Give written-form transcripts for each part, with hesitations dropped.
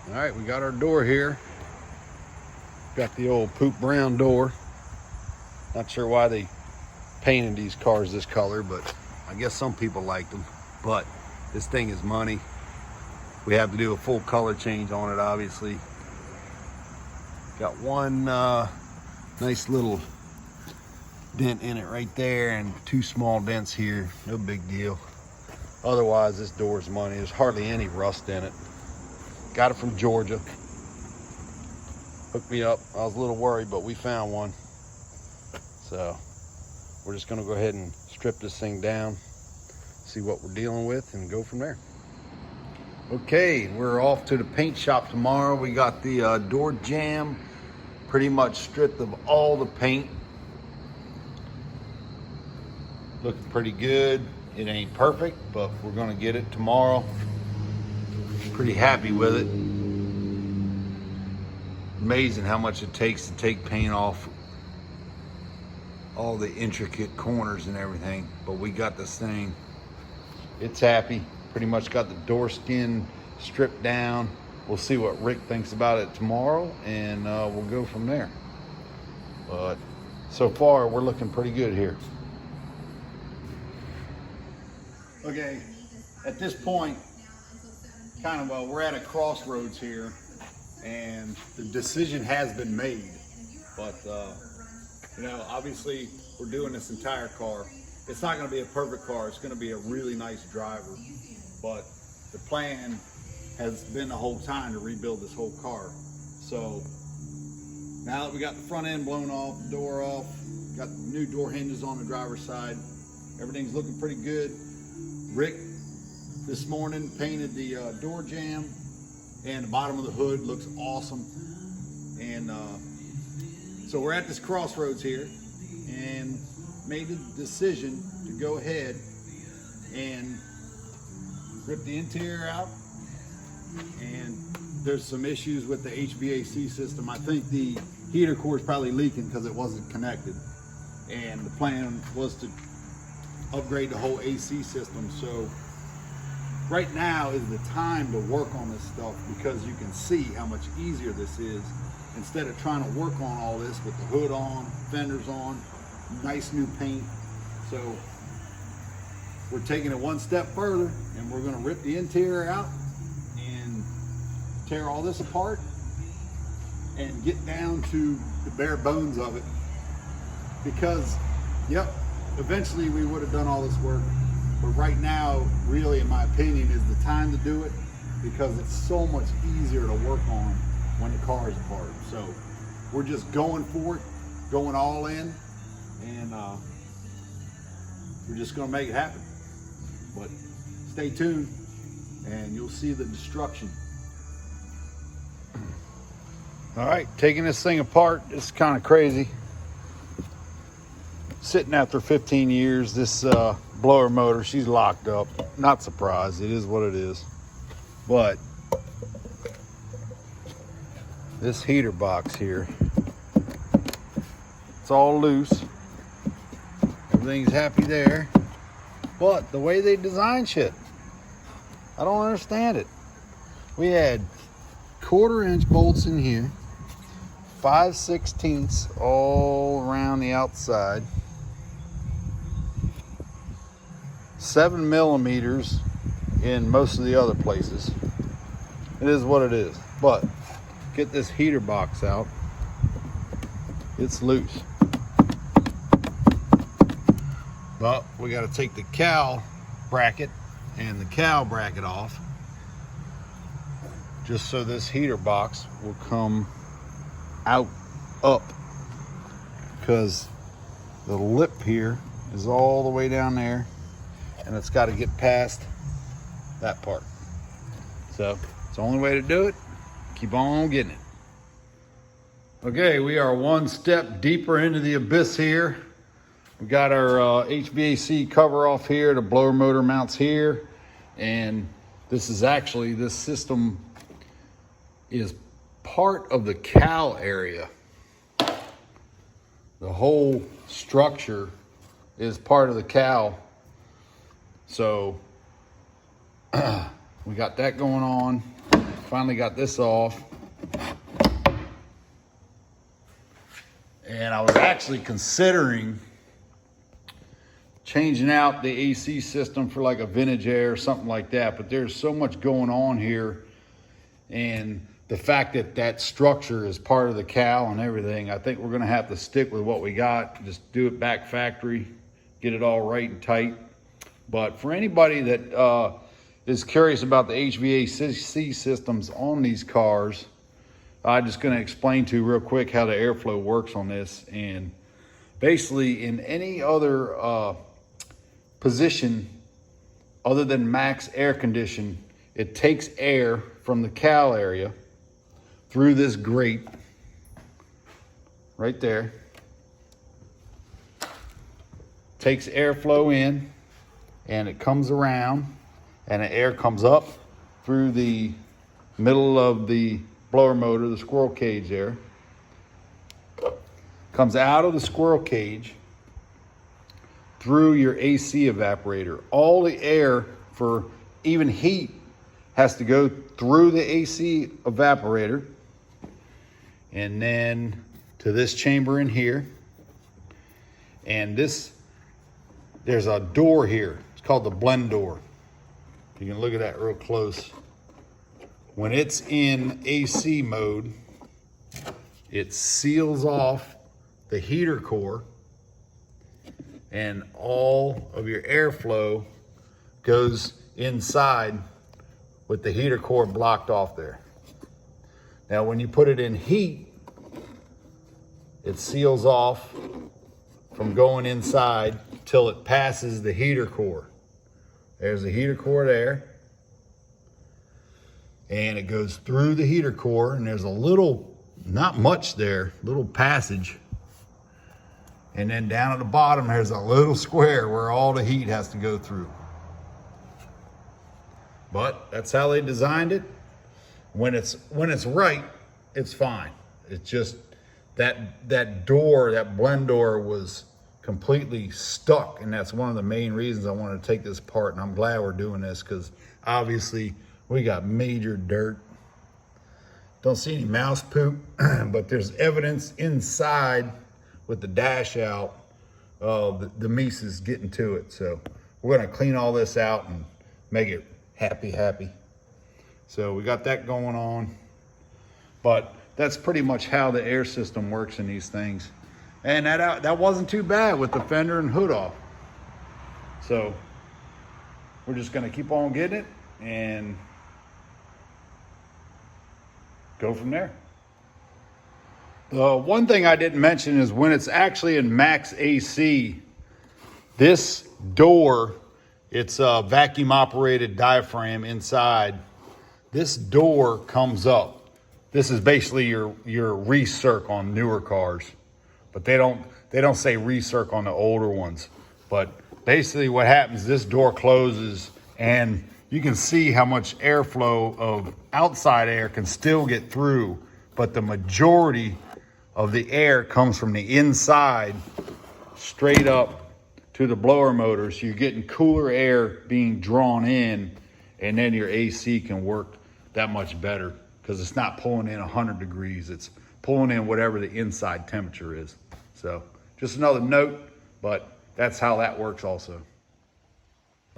All right, we got our door here. Got the old poop brown door. Not sure why they painted these cars this color, but I guess some people like them. But this thing is money. We have to do a full color change on it, obviously. Got one nice little dent in it right there and two small dents here. No big deal. Otherwise, this door is money. There's hardly any rust in it. Got it from Georgia. Hooked me up. I was a little worried, but we found one. So we're just gonna go ahead and strip this thing down, see what we're dealing with, and go from there. Okay, we're off to the paint shop tomorrow. We got the door jamb pretty much stripped of all the paint. Looking pretty good. It ain't perfect, but we're gonna get it tomorrow. Pretty happy with it. Amazing how much it takes to take paint off all the intricate corners and everything, but we got this thing. It's happy. Pretty much got the door skin stripped down. We'll see what Rick thinks about it tomorrow, and we'll go from there. But so far, we're looking pretty good here. Okay, at this point, we're at a crossroads here, and the decision has been made. But obviously, we're doing this entire car. It's not going to be a perfect car. It's going to be a really nice driver. But the plan has been the whole time to rebuild this whole car. So now that we got the front end blown off, the door off, got the new door hinges on the driver's side, everything's looking pretty good. Rick this morning painted the door jamb, and the bottom of the hood looks awesome. And so we're at this crossroads here and made the decision to go ahead and rip the interior out. And there's some issues with the HVAC system. I think the heater core is probably leaking because it wasn't connected. And the plan was to upgrade the whole AC system. So right now is the time to work on this stuff, because you can see how much easier this is instead of trying to work on all this with the hood on, fenders on, nice new paint. So we're taking it one step further, and we're gonna rip the interior out and tear all this apart and get down to the bare bones of it. Because, yep, eventually we would have done all this work, but right now, really, in my opinion, is the time to do it, because it's so much easier to work on when the car is apart. So we're just going for it, going all in, and we're just gonna make it happen. But stay tuned and you'll see the destruction. All right, taking this thing apart, it's kind of crazy. Sitting after 15 years, this blower motor, she's locked up. Not surprised, it is what it is. But this heater box here, it's all loose. Everything's happy there. But the way they design shit, I don't understand it. We had 1/4-inch bolts in here, 5/16 all around the outside, 7 millimeters in most of the other places. It is what it is. But get this heater box out, it's loose. But we got to take the cowl bracket and the cowl bracket off, just so this heater box will come out up, because the lip here is all the way down there, and it's got to get past that part. So it's the only way to do it. Keep on getting it. Okay, we are one step deeper into the abyss here. We got our HVAC cover off here. The blower motor mounts here. And this system is part of the cowl area. The whole structure is part of the cowl. So we got that going on. finally got this off. And I was actually considering changing out the AC system for like a vintage air or something like that, but there's so much going on here, and the fact that that structure is part of the cowl and everything, I think we're gonna have to stick with what we got, just do it back factory, get it all right and tight. But for anybody that is curious about the HVAC systems on these cars, I'm just gonna explain to you real quick how the airflow works on this. And basically in any other position other than max air condition, it takes air from the cowl area through this grate right there, takes airflow in, and it comes around, and the air comes up through the middle of the blower motor, the squirrel cage there, comes out of the squirrel cage through your AC evaporator. All the air for even heat has to go through the AC evaporator and then to this chamber in here. And this, there's a door here. It's called the blend door. You can look at that real close. When it's in AC mode, it seals off the heater core, and all of your airflow goes inside with the heater core blocked off there. Now, when you put it in heat, it seals off from going inside till it passes the heater core. There's the heater core there. And it goes through the heater core, and there's a little, not much there, little passage. And then down at the bottom, there's a little square where all the heat has to go through. But that's how they designed it. When it's right, it's fine. It's just that door, that blend door was completely stuck, and that's one of the main reasons I wanted to take this apart. And I'm glad we're doing this, because obviously we got major dirt. Don't see any mouse poop, but there's evidence inside with the dash out of the Mises getting to it. So we're gonna clean all this out and make it happy. So we got that going on, but that's pretty much how the air system works in these things. And that wasn't too bad with the fender and hood off. So we're just gonna keep on getting it and go from there. The one thing I didn't mention is when it's actually in max AC, this door, it's a vacuum operated diaphragm inside. This door comes up. This is basically your recirc on newer cars, but they don't say recirc on the older ones. But basically what happens, this door closes and you can see how much airflow of outside air can still get through, but the majority of the air comes from the inside straight up to the blower motor. So you're getting cooler air being drawn in, and then your AC can work that much better because it's not pulling in 100 degrees. It's pulling in whatever the inside temperature is. So just another note, but that's how that works also.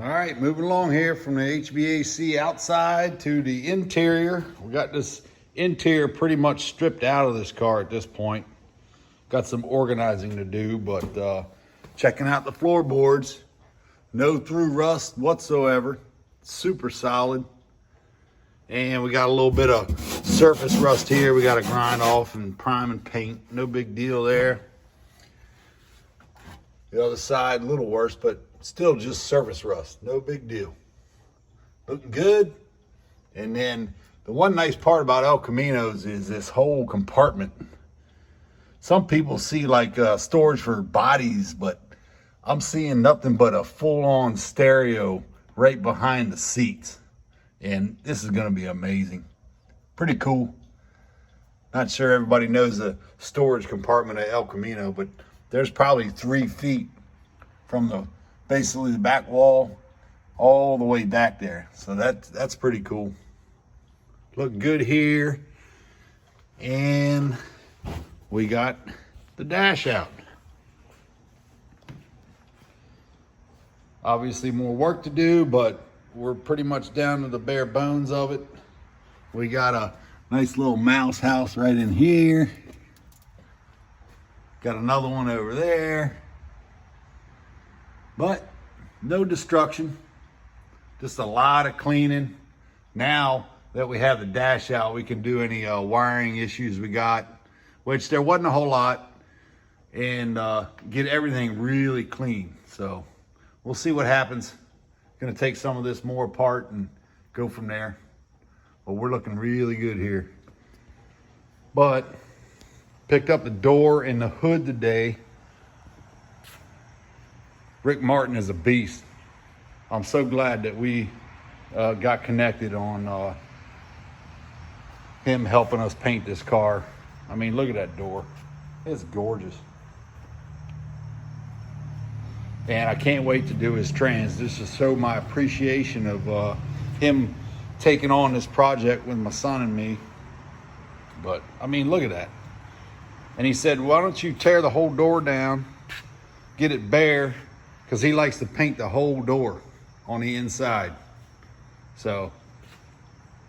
All right, moving along here from the HVAC outside to the interior. We got this interior pretty much stripped out of this car at this point. Got some organizing to do, but checking out the floorboards. No through rust whatsoever. Super solid. And we got a little bit of surface rust here. We got to grind off and prime and paint. No big deal there. The other side, a little worse, but still just surface rust. No big deal. Looking good. And then the one nice part about El Caminos is this whole compartment. Some people see like storage for bodies, but I'm seeing nothing but a full-on stereo right behind the seats. And this is gonna be amazing. Pretty cool. Not sure everybody knows the storage compartment at El Camino, but there's probably 3 feet from basically the back wall all the way back there. So that's pretty cool. Look good here. And we got the dash out. Obviously more work to do, but we're pretty much down to the bare bones of it. We got a nice little mouse house right in here. Got another one over there. But no destruction, just a lot of cleaning. Now that we have the dash out, we can do any wiring issues we got, which there wasn't a whole lot, and get everything really clean. So we'll see what happens. Gonna take some of this more apart and go from there. But we're looking really good here. But picked up the door and the hood today. Rick Martin is a beast. I'm so glad that we got connected on him helping us paint this car. I mean, look at that door. It's gorgeous. And I can't wait to do his trans. This is so my appreciation of him taking on this project with my son and me. But I mean, look at that. And he said, why don't you tear the whole door down, get it bare, because he likes to paint the whole door on the inside. So,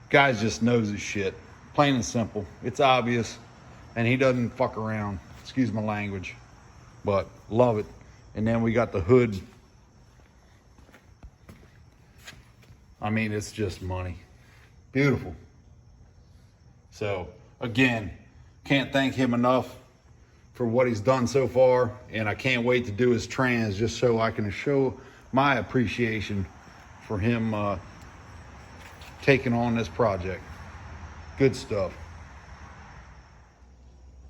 guys just knows his shit. Plain and simple. It's obvious. And he doesn't fuck around. Excuse my language. But love it. And then we got the hood. I mean, it's just money. Beautiful. So, again, can't thank him enough for what he's done so far, and I can't wait to do his trans just so I can show my appreciation for him taking on this project. Good stuff.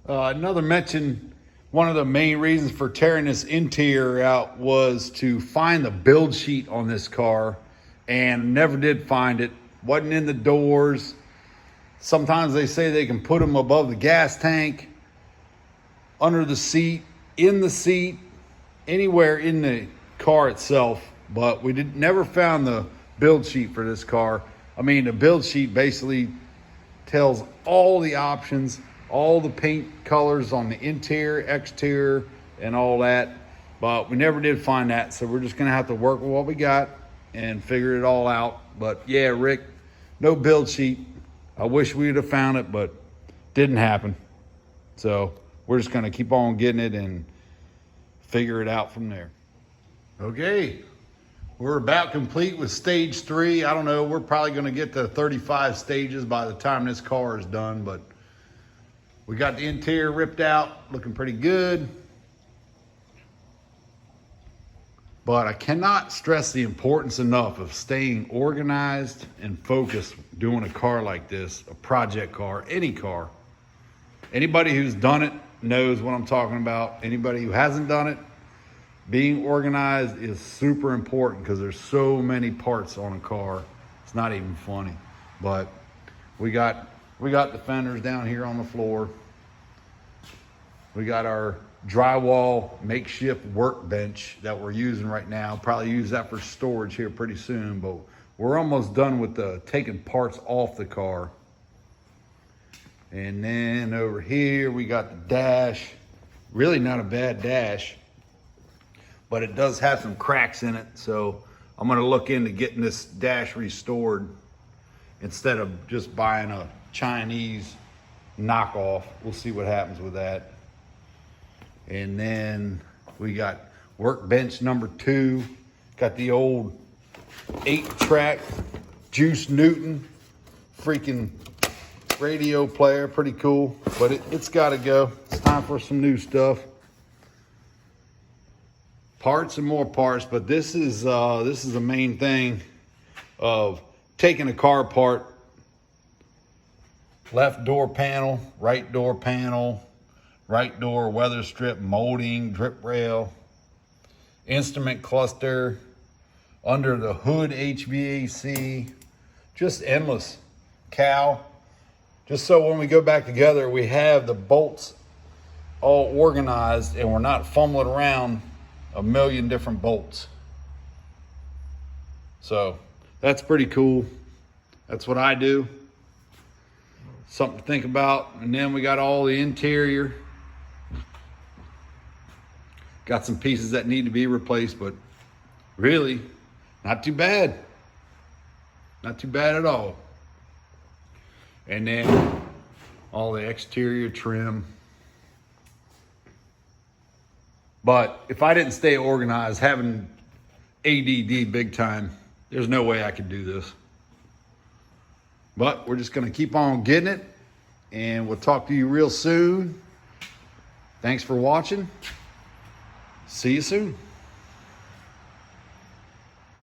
Another mention, one of the main reasons for tearing this interior out was to find the build sheet on this car, and never did find it. Wasn't in the doors. Sometimes they say they can put them above the gas tank, under the seat, in the seat, anywhere in the car itself, but we never found the build sheet for this car. I mean, the build sheet basically tells all the options, all the paint colors on the interior, exterior, and all that, but we never did find that, so we're just gonna have to work with what we got and figure it all out. But yeah, Rick, no build sheet. I wish we'd have found it, but didn't happen. So we're just gonna keep on getting it and figure it out from there. Okay, we're about complete with stage 3. I don't know, we're probably gonna get to 35 stages by the time this car is done, but we got the interior ripped out, looking pretty good. But I cannot stress the importance enough of staying organized and focused doing a car like this, a project car, any car. Anybody who's done it knows what I'm talking about. Anybody who hasn't done it, being organized is super important because there's so many parts on a car. It's not even funny. But we got the fenders down here on the floor. We got our drywall makeshift workbench that we're using right now. Probably use that for storage here pretty soon, but we're almost done with the taking parts off the car. And then over here we got the dash. Really not a bad dash, but it does have some cracks in it, so I'm gonna look into getting this dash restored instead of just buying a Chinese knockoff. We'll see what happens with that. And then we got workbench number 2. Got the old 8-track Juice Newton freaking radio player, pretty cool, but it's gotta go. It's time for some new stuff. Parts and more parts, but this is the main thing of taking a car apart. Left door panel, right door panel, right door weather strip, molding, drip rail, instrument cluster, under the hood HVAC, just endless. Cow, just so when we go back together, we have the bolts all organized and we're not fumbling around a million different bolts. So that's pretty cool. That's what I do. something to think about. And then we got all the interior. Got some pieces that need to be replaced, but really not too bad. Not too bad at all. And then all the exterior trim. But if I didn't stay organized, having ADD big time, there's no way I could do this. But we're just gonna keep on getting it, and we'll talk to you real soon. Thanks for watching. See you soon.